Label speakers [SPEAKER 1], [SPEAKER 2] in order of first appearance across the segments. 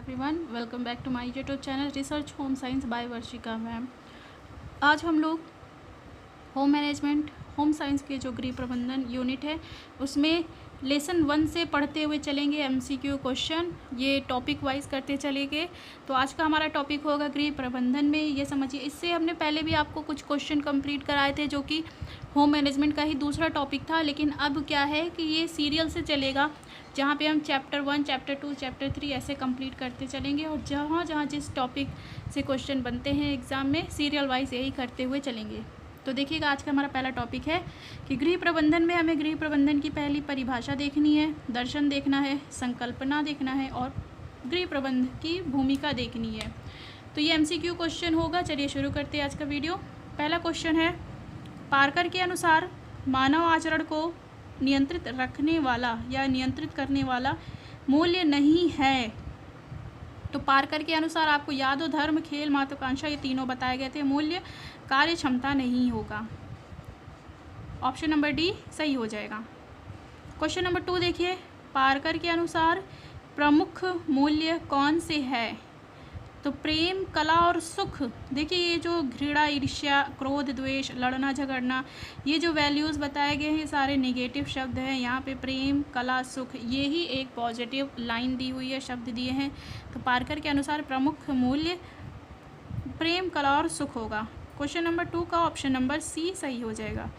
[SPEAKER 1] Everyone, welcome back to my YouTube channel research home science by Varshika ma'am. आज हम लोग home management home science के जो गृह प्रबंधन यूनिट है उसमें लेसन 1 से पढ़ते हुए चलेंगे। एमसीक्यू क्वेश्चन ये टॉपिक वाइज करते चलेंगे। तो आज का हमारा टॉपिक होगा गृह प्रबंधन में। ये समझिए, इससे हमने पहले भी आपको कुछ क्वेश्चन कंप्लीट कराए थे जो कि होम मैनेजमेंट का ही दूसरा टॉपिक था, लेकिन अब क्या है कि ये सीरियल से चलेगा, जहाँ पे हम चैप्टर 1, चैप्टर 2, चैप्टर 3 ऐसे कंप्लीट करते चलेंगे और जहाँ जहाँ जिस टॉपिक से क्वेश्चन बनते हैं एग्ज़ाम में सीरियल वाइज यही करते हुए चलेंगे। तो देखिएगा, आज का हमारा पहला टॉपिक है कि गृह प्रबंधन में हमें गृह प्रबंधन की पहली परिभाषा देखनी है, दर्शन देखना है, संकल्पना देखना है और गृह प्रबंधन की भूमिका देखनी है। तो ये एमसीक्यू क्वेश्चन होगा। चलिए शुरू करते हैं आज का वीडियो। पहला क्वेश्चन है, पार्कर के अनुसार मानव आचरण को नियंत्रित रखने वाला या नियंत्रित करने वाला मूल्य नहीं है। तो पार्कर के अनुसार आपको याद हो, धर्म, खेल, महत्वाकांक्षा ये तीनों बताए गए थे। मूल्य कार्य क्षमता नहीं होगा। ऑप्शन नंबर डी सही हो जाएगा। क्वेश्चन नंबर 2 देखिए, पार्कर के अनुसार प्रमुख मूल्य कौन से है? तो प्रेम, कला और सुख। देखिए, ये जो घृणा, ईर्ष्या, क्रोध, द्वेष, लड़ना झगड़ना, ये जो वैल्यूज़ बताए गए हैं सारे नेगेटिव शब्द हैं। यहाँ पे प्रेम, कला, सुख, ये ही एक पॉजिटिव लाइन दी हुई है, शब्द दिए हैं। तो पार्कर के अनुसार प्रमुख मूल्य प्रेम, कला और सुख होगा। क्वेश्चन नंबर 2 का ऑप्शन नंबर सी सही हो जाएगा।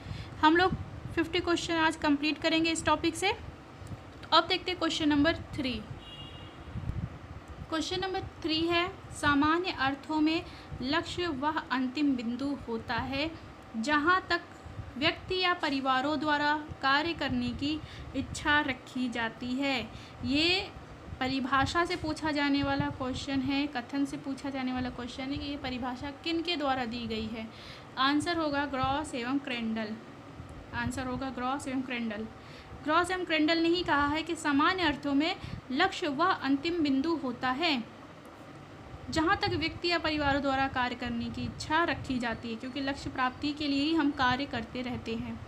[SPEAKER 1] हम लोग 50 क्वेश्चन आज कंप्लीट करेंगे इस टॉपिक से। तो अब देखते हैं क्वेश्चन नंबर 3। क्वेश्चन नंबर 3 है, सामान्य अर्थों में लक्ष्य वह अंतिम बिंदु होता है जहां तक व्यक्ति या परिवारों द्वारा कार्य करने की इच्छा रखी जाती है। ये परिभाषा से पूछा जाने वाला क्वेश्चन है, कथन से पूछा जाने वाला क्वेश्चन है कि ये परिभाषा किन के द्वारा दी गई है। आंसर होगा ग्रॉस एवं क्रेंडल। आंसर होगा ग्रॉस एवं क्रेंडल। ग्रॉस एवं क्रेंडल ने ही कहा है कि सामान्य अर्थों में लक्ष्य वह अंतिम बिंदु होता है जहां तक व्यक्ति या परिवारों द्वारा कार्य करने की इच्छा रखी जाती है, क्योंकि लक्ष्य प्राप्ति के लिए ही हम कार्य करते रहते हैं।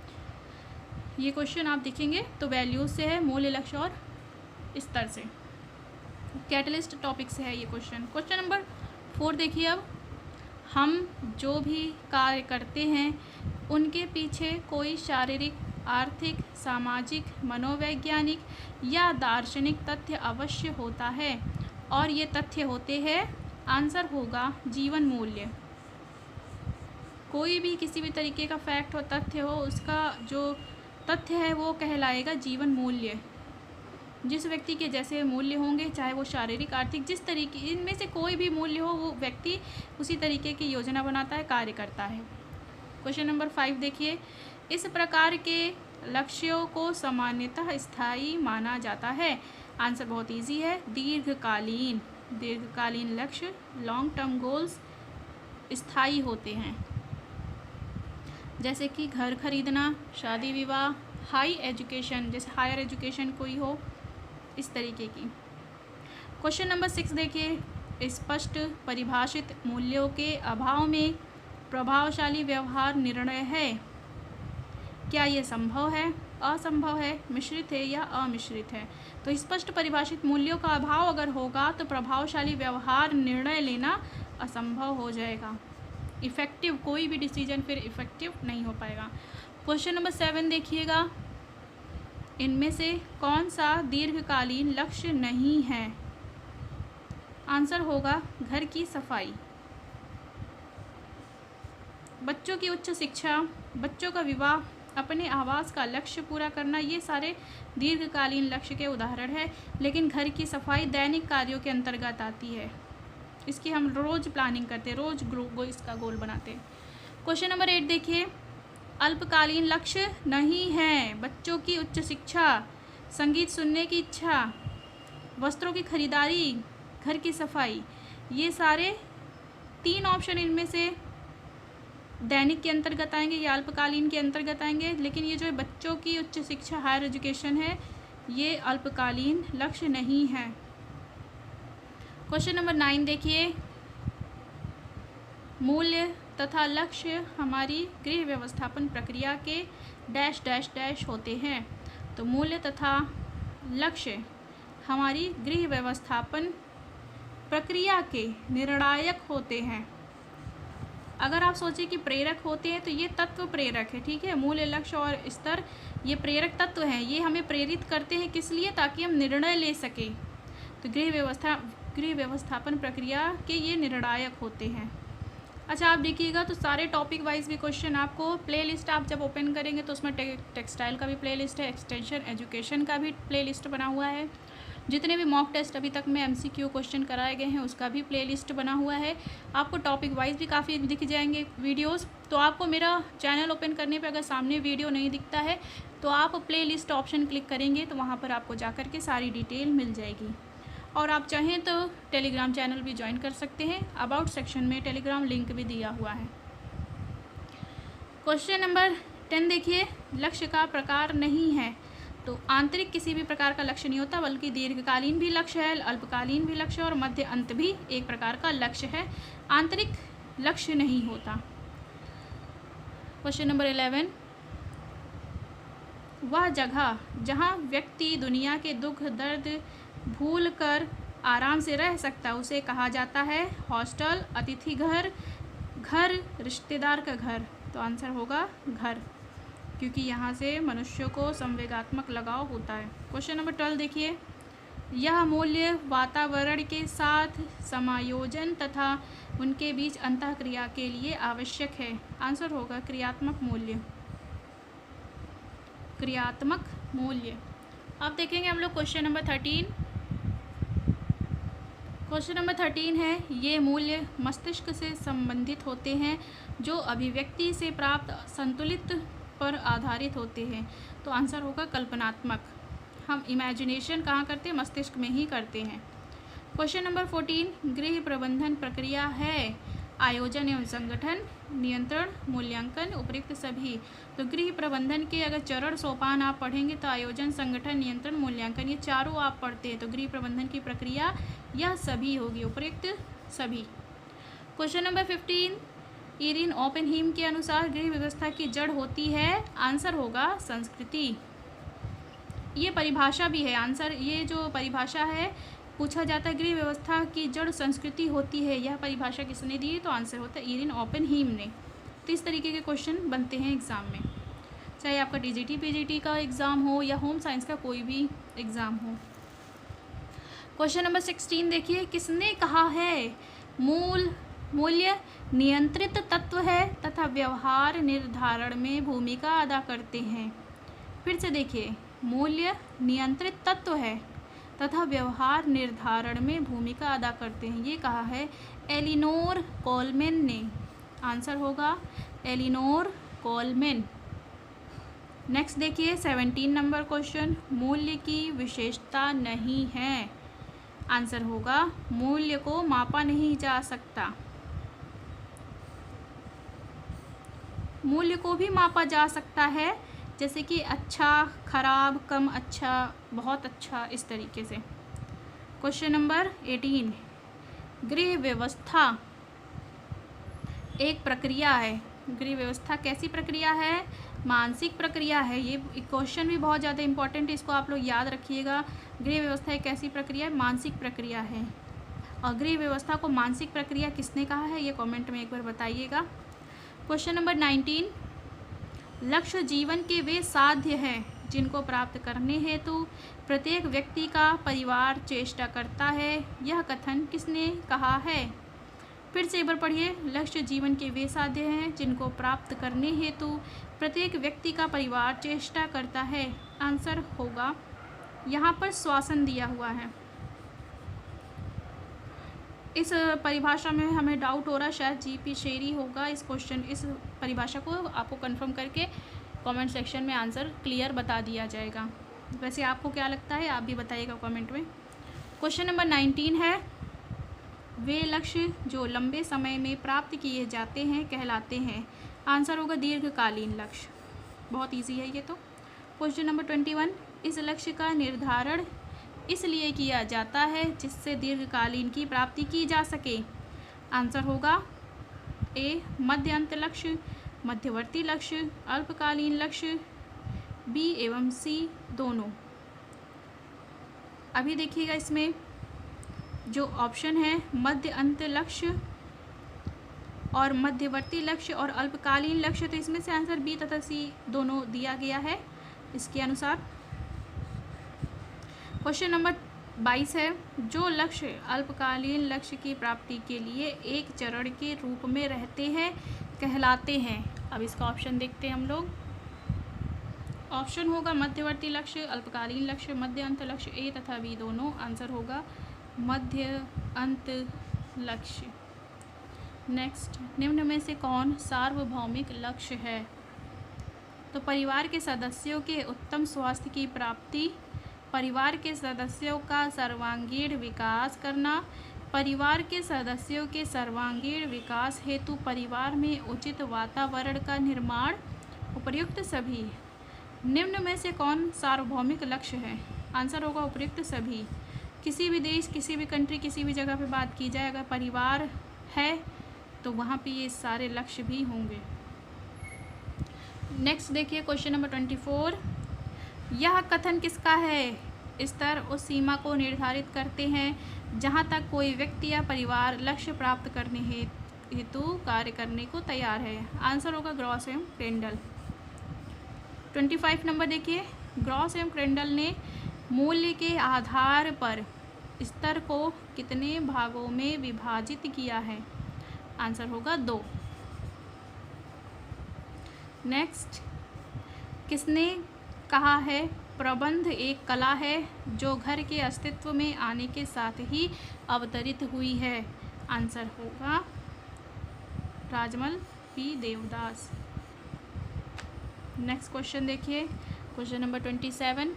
[SPEAKER 1] ये क्वेश्चन आप देखेंगे तो वैल्यूज से है, मूल्य, लक्ष्य और स्तर से, कैटलिस्ट टॉपिक से है ये क्वेश्चन। क्वेश्चन नंबर 4 देखिए, अब हम जो भी कार्य करते हैं उनके पीछे कोई शारीरिक, आर्थिक, सामाजिक, मनोवैज्ञानिक या दार्शनिक तथ्य अवश्य होता है और ये तथ्य होते हैं। आंसर होगा जीवन मूल्य। कोई भी किसी भी तरीके का फैक्ट हो, तथ्य हो, उसका जो तथ्य है वो कहलाएगा जीवन मूल्य। जिस व्यक्ति के जैसे मूल्य होंगे, चाहे वो शारीरिक, आर्थिक, जिस तरीके, इनमें से कोई भी मूल्य हो, वो व्यक्ति उसी तरीके की योजना बनाता है, कार्य करता है। क्वेश्चन नंबर 5 देखिए, इस प्रकार के लक्ष्यों को सामान्यतः स्थायी माना जाता है। आंसर बहुत इजी है, दीर्घकालीन। दीर्घकालीन लक्ष्य, लॉन्ग टर्म गोल्स स्थायी होते हैं, जैसे कि घर खरीदना, शादी विवाह, हाई एजुकेशन, जैसे हायर एजुकेशन कोई हो, इस तरीके की। क्वेश्चन नंबर 6 देखिए, स्पष्ट परिभाषित मूल्यों के अभाव में प्रभावशाली व्यवहार निर्णय है। क्या ये संभव है, असंभव है, मिश्रित है या अमिश्रित है? तो स्पष्ट परिभाषित मूल्यों का अभाव अगर होगा तो प्रभावशाली व्यवहार निर्णय लेना असंभव हो जाएगा। इफ़ेक्टिव कोई भी डिसीजन फिर इफ़ेक्टिव नहीं हो पाएगा। क्वेश्चन नंबर 7 देखिएगा, इनमें से कौन सा दीर्घकालीन लक्ष्य नहीं है? आंसर होगा घर की सफाई, बच्चों की उच्च शिक्षा, बच्चों का विवाह, अपने आवास का लक्ष्य पूरा करना, ये सारे दीर्घकालीन लक्ष्य के उदाहरण है। लेकिन घर की सफाई दैनिक कार्यों के अंतर्गत आती है, इसकी हम रोज़ प्लानिंग करते हैं, रोज़ इसका गोल बनाते हैं। क्वेश्चन नंबर 8 देखिए, अल्पकालीन लक्ष्य नहीं है। बच्चों की उच्च शिक्षा, संगीत सुनने की इच्छा, वस्त्रों की खरीदारी, घर की सफाई, ये सारे 3 ऑप्शन इनमें से दैनिक के अंतर्गत आएंगे या अल्पकालीन के अंतर्गत आएंगे। लेकिन ये जो बच्चों की उच्च शिक्षा, हायर एजुकेशन है, ये अल्पकालीन लक्ष्य नहीं है। क्वेश्चन नंबर 9 देखिए, मूल्य तथा लक्ष्य हमारी गृह व्यवस्थापन प्रक्रिया के डैश डैश डैश होते हैं। तो मूल्य तथा लक्ष्य हमारी गृह व्यवस्थापन प्रक्रिया के निर्णायक होते हैं। अगर आप सोचें कि प्रेरक होते हैं तो ये तत्व प्रेरक है, ठीक है। मूल्य, लक्ष्य और स्तर ये प्रेरक तत्व हैं। ये हमें प्रेरित करते हैं किस लिए? ताकि हम निर्णय ले सकें। तो गृह व्यवस्थापन प्रक्रिया के ये निर्णायक होते हैं। अच्छा, आप देखिएगा तो सारे टॉपिक वाइज भी क्वेश्चन आपको प्लेलिस्ट आप जब ओपन करेंगे तो उसमें टेक्सटाइल का भी प्लेलिस्ट है, एक्सटेंशन एजुकेशन का भी प्लेलिस्ट बना हुआ है, जितने भी मॉक टेस्ट अभी तक में MCQ क्वेश्चन कराए गए हैं उसका भी प्लेलिस्ट बना हुआ है। आपको टॉपिक वाइज भी काफ़ी दिख जाएंगे वीडियोस। तो आपको मेरा चैनल ओपन करने पे अगर सामने वीडियो नहीं दिखता है तो आप प्लेलिस्ट ऑप्शन क्लिक करेंगे तो वहाँ पर आपको जा कर के सारी डिटेल मिल जाएगी। और आप चाहें तो टेलीग्राम चैनल भी ज्वाइन कर सकते हैं। अबाउट सेक्शन में टेलीग्राम लिंक भी दिया हुआ है। क्वेश्चन नंबर 10 देखिए, लक्ष्य का प्रकार नहीं है। तो आंतरिक किसी भी प्रकार का लक्ष्य नहीं होता, बल्कि दीर्घकालीन भी लक्ष्य है, अल्पकालीन भी लक्ष्य और मध्य अंत भी एक प्रकार का लक्ष्य है। आंतरिक लक्ष्य नहीं होता। क्वेश्चन नंबर 11, वह जगह जहाँ व्यक्ति दुनिया के दुख दर्द भूल कर आराम से रह सकता उसे कहा जाता है हॉस्टल, अतिथि घर, घर रिश्तेदार का घर। तो आंसर होगा घर, क्योंकि यहाँ से मनुष्य को संवेगात्मक लगाव होता है। क्वेश्चन नंबर 12 देखिए, यह मूल्य वातावरण के साथ समायोजन तथा उनके बीच अंतःक्रिया के लिए आवश्यक है। आंसर होगा क्रियात्मक मूल्य, क्रियात्मक मूल्य। अब देखेंगे हम लोग क्वेश्चन नंबर 13। क्वेश्चन नंबर 13 है, ये मूल्य मस्तिष्क से संबंधित होते हैं जो अभिव्यक्ति से प्राप्त संतुलित पर आधारित होते हैं। तो आंसर होगा कल्पनात्मक। हम इमेजिनेशन कहाँ करते हैं? मस्तिष्क में ही करते हैं। क्वेश्चन नंबर 14, गृह प्रबंधन प्रक्रिया है आयोजन एवं संगठन, नियंत्रण, मूल्यांकन, उपयुक्त सभी। तो गृह प्रबंधन के अगर चरण सोपान आप पढ़ेंगे तो आयोजन, संगठन, नियंत्रण, मूल्यांकन ये चारों आप पढ़ते हैं तो गृह प्रबंधन की प्रक्रिया यह सभी होगी, उपयुक्त सभी। क्वेश्चन नंबर 15, इरिन ओपेनहीम के अनुसार गृह व्यवस्था की जड़ होती है। आंसर होगा संस्कृति। ये परिभाषा भी है। आंसर ये जो परिभाषा है पूछा जाता है गृह व्यवस्था की जड़ संस्कृति होती है, यह परिभाषा किसने दी? तो आंसर होता है इरिन ओपेनहीम ने। तो इस तरीके के क्वेश्चन बनते हैं एग्ज़ाम में, चाहे आपका TGT PGT का एग्ज़ाम हो या होम साइंस का कोई भी एग्ज़ाम हो। क्वेश्चन नंबर 16 देखिए, किसने कहा है मूल्य नियंत्रित तत्व है तथा व्यवहार निर्धारण में भूमिका अदा करते हैं। फिर से देखिए, मूल्य नियंत्रित तत्व है तथा व्यवहार निर्धारण में भूमिका अदा करते हैं, ये कहा है एलिनोर कोलमैन ने। आंसर होगा एलिनोर कोलमैन। नेक्स्ट देखिए 17 नंबर क्वेश्चन, मूल्य की विशेषता नहीं है। आंसर होगा मूल्य को मापा नहीं जा सकता। मूल्य को भी मापा जा सकता है, जैसे कि अच्छा, खराब, कम अच्छा, बहुत अच्छा, इस तरीके से। क्वेश्चन नंबर 18, गृह व्यवस्था एक प्रक्रिया है। गृह व्यवस्था कैसी प्रक्रिया है? मानसिक प्रक्रिया है। ये क्वेश्चन भी बहुत ज़्यादा इंपॉर्टेंट है, इसको आप लोग याद रखिएगा। गृह व्यवस्था एक कैसी प्रक्रिया है? मानसिक प्रक्रिया है। और गृह व्यवस्था को मानसिक प्रक्रिया किसने कहा है ये कमेंट में एक बार बताइएगा। क्वेश्चन नंबर 19, लक्ष्य जीवन के वे साध्य हैं जिनको प्राप्त करने हेतु प्रत्येक व्यक्ति का परिवार चेष्टा करता है। यह कथन किसने कहा है? फिर से एक बार पढ़िए, लक्ष्य जीवन के वे साध्य हैं जिनको प्राप्त करने हेतु प्रत्येक व्यक्ति का परिवार चेष्टा करता है। आंसर होगा, यहाँ पर श्वासन दिया हुआ है। इस परिभाषा में हमें डाउट हो रहा है, शायद GP शेरी होगा। इस परिभाषा को आपको कंफर्म करके कमेंट सेक्शन में आंसर क्लियर बता दिया जाएगा। वैसे आपको क्या लगता है आप भी बताइएगा कमेंट में। क्वेश्चन नंबर 19 है, वे लक्ष्य जो लंबे समय में प्राप्त किए जाते हैं कहलाते हैं। आंसर होगा दीर्घकालीन लक्ष्य। बहुत ईजी है ये तो। क्वेश्चन नंबर 21, इस लक्ष्य का निर्धारण इसलिए किया जाता है जिससे दीर्घकालीन की प्राप्ति की जा सके। आंसर होगा ए मध्य अंत लक्ष्य, मध्यवर्ती लक्ष्य, अल्पकालीन लक्ष्य, B एवं C दोनों। अभी देखिएगा इसमें जो ऑप्शन है मध्य अंत लक्ष्य और मध्यवर्ती लक्ष्य और अल्पकालीन लक्ष्य, तो इसमें से आंसर बी तथा सी दोनों दिया गया है इसके अनुसार। क्वेश्चन नंबर 22 है, जो लक्ष्य अल्पकालीन लक्ष्य की प्राप्ति के लिए एक चरण के रूप में रहते हैं कहलाते हैं। अब इसका ऑप्शन देखते हैं हम लोग। ऑप्शन होगा मध्यवर्ती लक्ष्य, अल्पकालीन लक्ष्य, मध्य अंत लक्ष्य, ए तथा बी दोनों। आंसर होगा मध्य अंत लक्ष्य। नेक्स्ट, निम्न में से कौन सार्वभौमिक लक्ष्य है? तो परिवार के सदस्यों के उत्तम स्वास्थ्य की प्राप्ति, परिवार के सदस्यों का सर्वांगीण विकास करना, परिवार के सदस्यों के सर्वांगीण विकास हेतु परिवार में उचित वातावरण का निर्माण, उपर्युक्त सभी। निम्न में से कौन सार्वभौमिक लक्ष्य है? आंसर होगा उपर्युक्त सभी। किसी भी देश, किसी भी कंट्री, किसी भी जगह पे बात की जाए, अगर परिवार है तो वहाँ पे ये सारे लक्ष्य भी होंगे। नेक्स्ट देखिए क्वेश्चन नंबर 24, यह कथन किसका है? स्तर उस सीमा को निर्धारित करते हैं जहाँ तक कोई व्यक्ति या परिवार लक्ष्य प्राप्त करने हेतु कार्य करने को तैयार है। आंसर होगा ग्रॉस एवं क्रेंडल। 25 नंबर देखिए, ग्रॉस एवं क्रेंडल ने मूल्य के आधार पर स्तर को कितने भागों में विभाजित किया है? आंसर होगा 2। नेक्स्ट, किसने कहा है प्रबंध एक कला है जो घर के अस्तित्व में आने के साथ ही अवतरित हुई है? आंसर होगा Rajmal P Devdas. Next question देखिए, क्वेश्चन नंबर 27,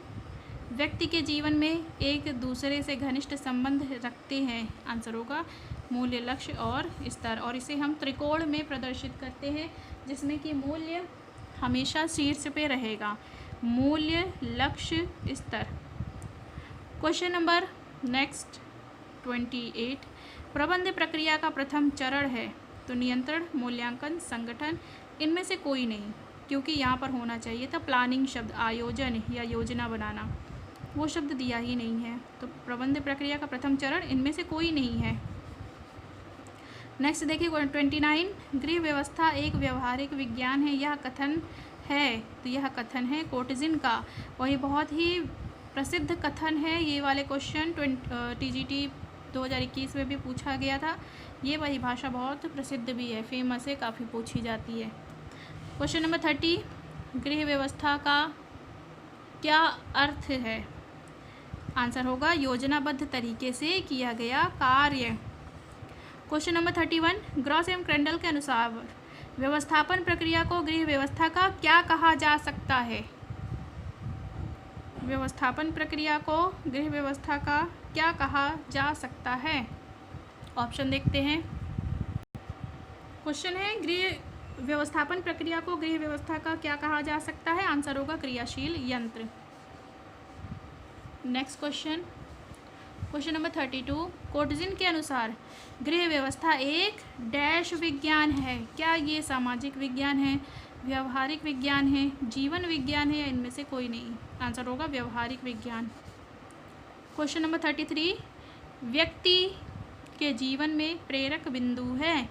[SPEAKER 1] व्यक्ति के जीवन में एक दूसरे से घनिष्ठ संबंध रखते हैं। आंसर होगा मूल्य, लक्ष्य और स्तर, और इसे हम त्रिकोण में प्रदर्शित करते हैं जिसमें कि मूल्य हमेशा शीर्ष पे रहेगा। मूल्य, लक्ष्य, स्तर। क्वेश्चन नंबर नेक्स्ट 28, प्रबंध प्रक्रिया का प्रथम चरण है तो नियंत्रण, मूल्यांकन, संगठन, इनमें से कोई नहीं, क्योंकि यहाँ पर होना चाहिए था प्लानिंग शब्द, आयोजन या योजना बनाना, वो शब्द दिया ही नहीं है। तो प्रबंध प्रक्रिया का प्रथम चरण इनमें से कोई नहीं है। नेक्स्ट देखिए 29, गृह व्यवस्था एक व्यवहारिक विज्ञान है, यह कथन है, तो यह कथन है कोटजिन का, और ये बहुत ही प्रसिद्ध कथन है। ये वाले क्वेश्चन TGT 2021 में भी पूछा गया था। ये परिभाषा बहुत प्रसिद्ध भी है, फेमस है, काफ़ी पूछी जाती है। क्वेश्चन नंबर 30, गृह व्यवस्था का क्या अर्थ है? आंसर होगा योजनाबद्ध तरीके से किया गया कार्य। क्वेश्चन नंबर 31, ग्रॉस एवं क्रेंडल के अनुसार व्यवस्थापन प्रक्रिया को गृह व्यवस्था का क्या कहा जा सकता है? व्यवस्थापन प्रक्रिया को गृह व्यवस्था का क्या कहा जा सकता है? ऑप्शन देखते हैं। क्वेश्चन है, गृह व्यवस्थापन प्रक्रिया को गृह व्यवस्था का क्या कहा जा सकता है? आंसर होगा क्रियाशील यंत्र। नेक्स्ट क्वेश्चन, क्वेश्चन नंबर 32, कोटजिन के अनुसार गृह व्यवस्था एक डैश विज्ञान है। क्या ये सामाजिक विज्ञान है, व्यवहारिक विज्ञान है, जीवन विज्ञान है, या इनमें से कोई नहीं? आंसर होगा व्यवहारिक विज्ञान। क्वेश्चन नंबर 33, व्यक्ति के जीवन में प्रेरक बिंदु है,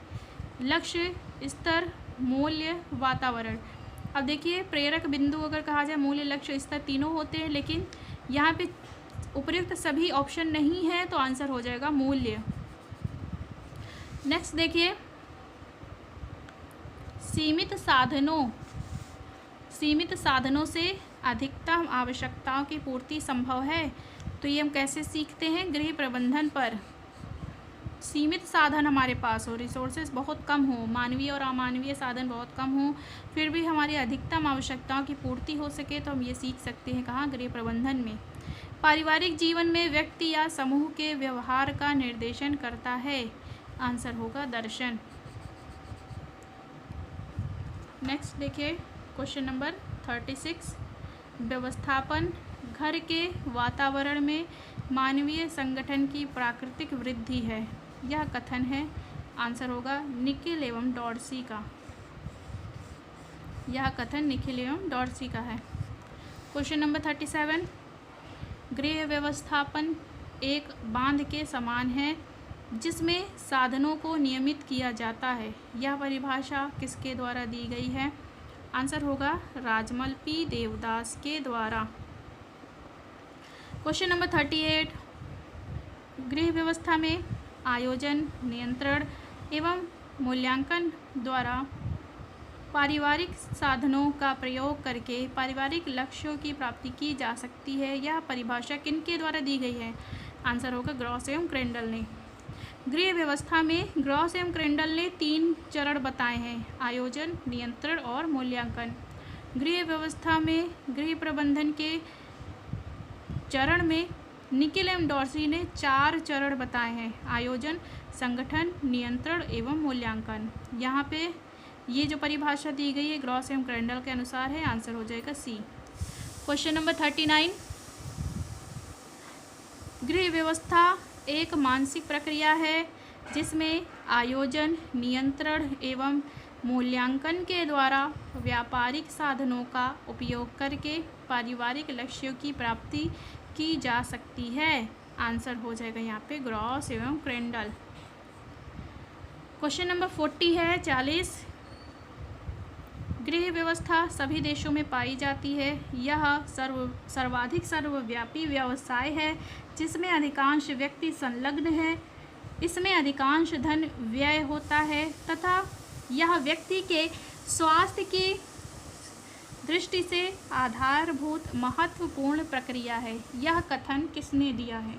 [SPEAKER 1] लक्ष्य, स्तर, मूल्य, वातावरण। अब देखिए, प्रेरक बिंदु अगर कहा जाए, मूल्य, लक्ष्य, स्तर तीनों होते हैं, लेकिन यहाँ पे उपयुक्त सभी ऑप्शन नहीं है, तो आंसर हो जाएगा मूल्य। नेक्स्ट देखिए, सीमित साधनों से अधिकतम आवश्यकताओं की पूर्ति संभव है। तो ये हम कैसे सीखते हैं? गृह प्रबंधन पर। सीमित साधन हमारे पास हो, रिसोर्सेज बहुत कम हो, मानवीय और अमानवीय साधन बहुत कम हो, फिर भी हमारी अधिकतम आवश्यकताओं की पूर्ति हो सके, तो हम ये सीख सकते हैं कहाँ? गृह प्रबंधन में। पारिवारिक जीवन में व्यक्ति या समूह के व्यवहार का निर्देशन करता है। आंसर होगा दर्शन। नेक्स्ट देखिए, क्वेश्चन नंबर 36, व्यवस्थापन घर के वातावरण में मानवीय संगठन की प्राकृतिक वृद्धि है, यह कथन है। आंसर होगा निखिल एवं डॉर्सी का। यह कथन निखिल एवं डॉर्सी का है। क्वेश्चन नंबर 37, गृह व्यवस्थापन एक बांध के समान है जिसमें साधनों को नियमित किया जाता है। यह परिभाषा किसके द्वारा दी गई है? आंसर होगा राजमल पी देवदास के द्वारा। क्वेश्चन नंबर 38, गृह व्यवस्था में आयोजन, नियंत्रण एवं मूल्यांकन द्वारा पारिवारिक साधनों का प्रयोग करके पारिवारिक लक्ष्यों की प्राप्ति की जा सकती है। यह परिभाषा किनके द्वारा दी गई है? आंसर होगा ग्रॉस एवं क्रेंडल ने। गृह व्यवस्था में ग्रॉस एवं क्रेंडल ने 3 चरण बताए हैं: आयोजन, नियंत्रण और मूल्यांकन। गृह व्यवस्था में गृह प्रबंधन के चरण में निकेल एवं डॉर्सी ने 4 चरण बताए हैं: आयोजन, संगठन, नियंत्रण एवं मूल्यांकन। यहाँ पे ये जो परिभाषा दी गई है ग्रॉस एवं क्रेंडल के अनुसार है। आंसर हो जाएगा सी। क्वेश्चन नंबर 39, गृह व्यवस्था एक मानसिक प्रक्रिया है जिसमें आयोजन, नियंत्रण एवं मूल्यांकन के द्वारा व्यापारिक साधनों का उपयोग करके पारिवारिक लक्ष्यों की प्राप्ति की जा सकती है। आंसर हो जाएगा यहाँ पे ग्रॉस एवं क्रेंडल। क्वेश्चन नंबर 40 है 40, गृह व्यवस्था सभी देशों में पाई जाती है। यह सर्वाधिक सर्वव्यापी व्यवसाय है जिसमें अधिकांश व्यक्ति संलग्न है। इसमें अधिकांश धन व्यय होता है तथा यह व्यक्ति के स्वास्थ्य की दृष्टि से आधारभूत महत्वपूर्ण प्रक्रिया है। यह कथन किसने दिया है?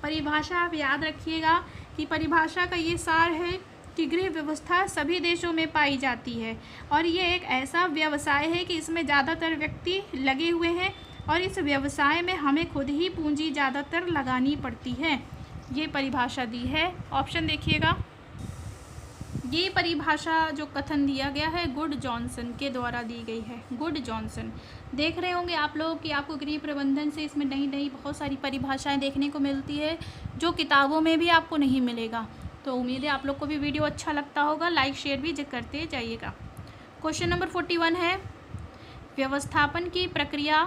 [SPEAKER 1] परिभाषा आप याद रखिएगा कि परिभाषा का ये सार है कि गृह व्यवस्था सभी देशों में पाई जाती है और ये एक ऐसा व्यवसाय है कि इसमें ज़्यादातर व्यक्ति लगे हुए हैं और इस व्यवसाय में हमें खुद ही पूंजी ज़्यादातर लगानी पड़ती है। ये परिभाषा दी है। ऑप्शन देखिएगा, ये परिभाषा जो कथन दिया गया है गुड जॉनसन के द्वारा दी गई है। Good Johnson. देख रहे होंगे आप लोग कि आपको गृह प्रबंधन से इसमें नई नई बहुत सारी परिभाषाएं देखने को मिलती है जो किताबों में भी आपको नहीं मिलेगा। तो उम्मीद है आप लोग को भी वीडियो अच्छा लगता होगा। लाइक शेयर भी करते जाइएगा। क्वेश्चन नंबर 41 है, व्यवस्थापन की प्रक्रिया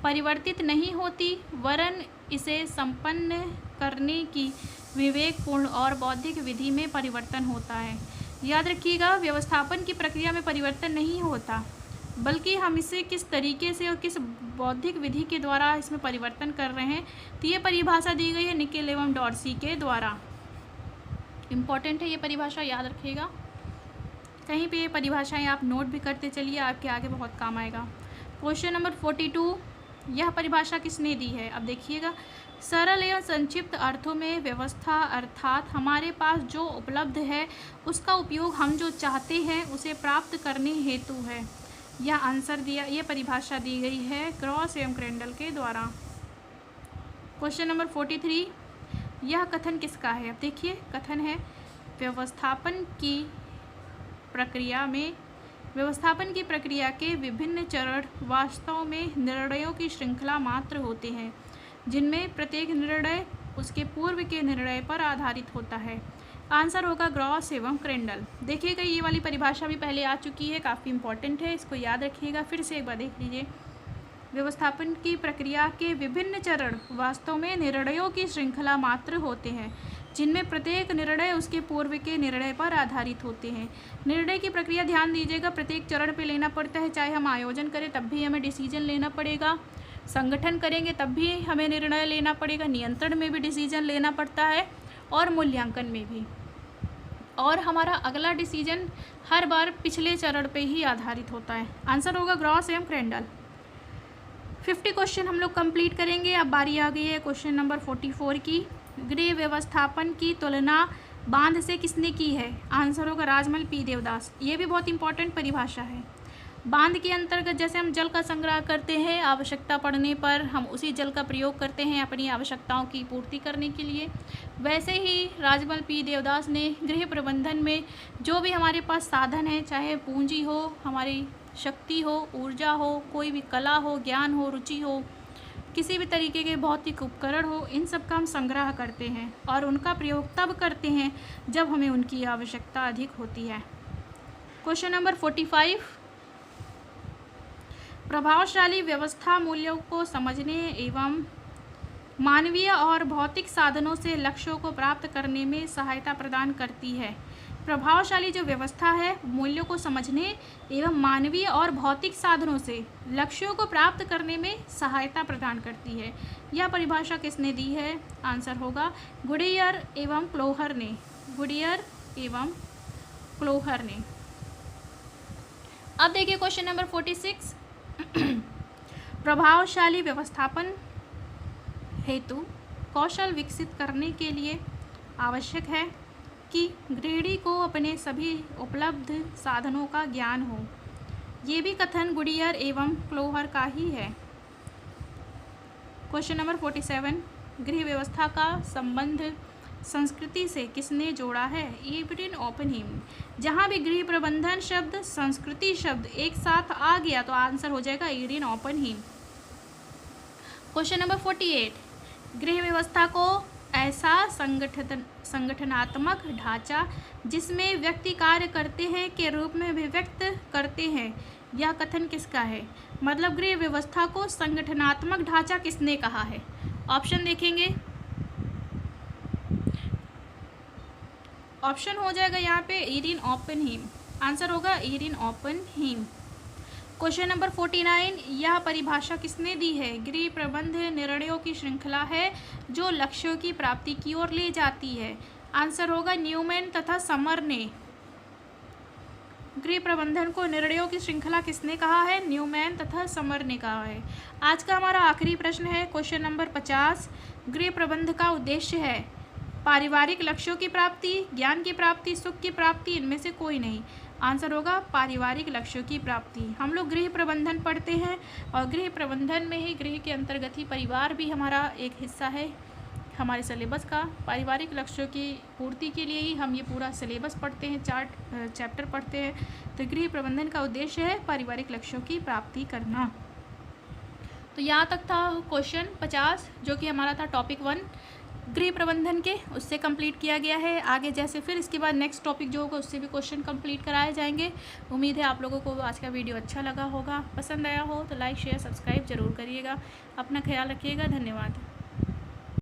[SPEAKER 1] परिवर्तित नहीं होती वरन इसे संपन्न करने की विवेकपूर्ण और बौद्धिक विधि में परिवर्तन होता है। याद रखिएगा, व्यवस्थापन की प्रक्रिया में परिवर्तन नहीं होता बल्कि हम इसे किस तरीके से और किस बौद्धिक विधि के द्वारा इसमें परिवर्तन कर रहे हैं। तो ये परिभाषा दी गई है निकेल एवं डॉर्सी के द्वारा। इम्पॉर्टेंट है ये परिभाषा, याद रखिएगा। कहीं पे ये परिभाषाएं आप नोट भी करते चलिए, आपके आगे बहुत काम आएगा। क्वेश्चन नंबर 42, यह परिभाषा किसने दी है? अब देखिएगा, सरल एवं संक्षिप्त अर्थों में व्यवस्था अर्थात हमारे पास जो उपलब्ध है उसका उपयोग हम जो चाहते हैं उसे प्राप्त करने हेतु है। यह आंसर दिया, यह परिभाषा दी गई है क्रॉस एवं क्रेंडल के द्वारा। क्वेश्चन नंबर 43, यह कथन किसका है? अब देखिए, कथन है व्यवस्थापन की प्रक्रिया के विभिन्न चरण वास्तव में निर्णयों की श्रृंखला मात्र होते हैं जिनमें प्रत्येक निर्णय उसके पूर्व के निर्णय पर आधारित होता है। आंसर होगा ग्रॉस एवं क्रेंडल। देखिएगा, ये वाली परिभाषा भी पहले आ चुकी है, काफ़ी इंपॉर्टेंट है, इसको याद रखिएगा। फिर से एक बार देख लीजिए, व्यवस्थापन की प्रक्रिया के विभिन्न चरण वास्तव में निर्णयों की श्रृंखला मात्र होते हैं जिनमें प्रत्येक निर्णय उसके पूर्व के निर्णय पर आधारित होते हैं। निर्णय की प्रक्रिया ध्यान दीजिएगा, प्रत्येक चरण पे लेना पड़ता है। चाहे हम आयोजन करें तब भी हमें डिसीजन लेना पड़ेगा, संगठन करेंगे तब भी हमें निर्णय लेना पड़ेगा, नियंत्रण में भी डिसीजन लेना पड़ता है और मूल्यांकन में भी। और हमारा अगला डिसीजन हर बार पिछले चरण पे ही आधारित होता है। आंसर होगा ग्रॉस एवं क्रेंडल। 50 क्वेश्चन हम लोग कंप्लीट करेंगे। अब बारी आ गई है क्वेश्चन नंबर 44 की। गृह व्यवस्थापन की तुलना बांध से किसने की है? आंसर होगा राजमल पी देवदास। ये भी बहुत इंपॉर्टेंट परिभाषा है। बांध के अंतर्गत जैसे हम जल का संग्रह करते हैं, आवश्यकता पड़ने पर हम उसी जल का प्रयोग करते हैं अपनी आवश्यकताओं की पूर्ति करने के लिए, वैसे ही राजमल पी देवदास ने गृह प्रबंधन में जो भी हमारे पास साधन है, चाहे पूंजी हो, हमारी शक्ति हो, ऊर्जा हो, कोई भी कला हो, ज्ञान हो, रुचि हो, किसी भी तरीके के भौतिक उपकरण हो, इन सब का हम संग्रह करते हैं और उनका प्रयोग तब करते हैं जब हमें उनकी आवश्यकता अधिक होती है। क्वेश्चन नंबर 45, प्रभावशाली व्यवस्था मूल्यों को समझने एवं मानवीय और भौतिक साधनों से लक्ष्यों को प्राप्त करने में सहायता प्रदान करती है। प्रभावशाली जो व्यवस्था है मूल्यों को समझने एवं मानवीय और भौतिक साधनों से लक्ष्यों को प्राप्त करने में सहायता प्रदान करती है। यह परिभाषा किसने दी है? आंसर होगा गुडियर एवं क्लोहर ने। गुडियर एवं क्लोहर ने। अब देखिए क्वेश्चन नंबर 46। प्रभावशाली व्यवस्थापन हेतु कौशल विकसित करने के लिए आवश्यक है कि गृहिणी को अपने सभी उपलब्ध साधनों का ज्ञान हो। ये भी कथन गुडियर एवं क्लोहर का ही है। Question number 47। गृह व्यवस्था का संबंध संस्कृति से किसने जोड़ा है? इरिन ओपनहीम। जहाँ भी गृह प्रबंधन शब्द संस्कृति शब्द एक साथ आ गया तो आंसर हो जाएगा इरिन ओपनहीम। Question number 48। गृह व्यवस्था को ऐसा संगठनात्मक ढांचा जिसमें व्यक्ति कार्य करते हैं के रूप में अभिव्यक्त करते हैं, यह कथन किसका है? मतलब गृह व्यवस्था को संगठनात्मक ढांचा किसने कहा है? ऑप्शन देखेंगे। ऑप्शन हो जाएगा यहाँ पे इरिन ओपनहीम। आंसर होगा इरिन ओपनहीम। Question number 49। यह परिभाषा किसने दी है? गृह प्रबंध निर्णयों की श्रृंखला है जो लक्ष्यों की प्राप्ति की ओर ले जाती है। आंसर होगा न्यूमैन तथा समर ने। गृह प्रबंधन को निर्णयों की श्रृंखला किसने कहा है? न्यूमैन तथा समर ने कहा है। आज का हमारा आखिरी प्रश्न है क्वेश्चन नंबर 50। गृह प्रबंध का उद्देश्य है पारिवारिक लक्ष्यों की प्राप्ति, ज्ञान की प्राप्ति, सुख की प्राप्ति, इनमें से कोई नहीं। आंसर होगा पारिवारिक लक्ष्यों की प्राप्ति। हम लोग गृह प्रबंधन पढ़ते हैं और गृह प्रबंधन में ही गृह के अंतर्गत ही परिवार भी हमारा एक हिस्सा है हमारे सिलेबस का। पारिवारिक लक्ष्यों की पूर्ति के लिए ही हम ये पूरा सिलेबस पढ़ते हैं, 4 चैप्टर पढ़ते हैं। तो गृह प्रबंधन का उद्देश्य है पारिवारिक लक्ष्यों की प्राप्ति करना। तो यहाँ तक था क्वेश्चन 50 जो कि हमारा था टॉपिक 1 गृह प्रबंधन के, उससे कंप्लीट किया गया है। आगे जैसे फिर इसके बाद नेक्स्ट टॉपिक जो होगा उससे भी क्वेश्चन कंप्लीट कराए जाएंगे। उम्मीद है आप लोगों को आज का वीडियो अच्छा लगा होगा। पसंद आया हो तो लाइक शेयर सब्सक्राइब जरूर करिएगा। अपना ख्याल रखिएगा। धन्यवाद।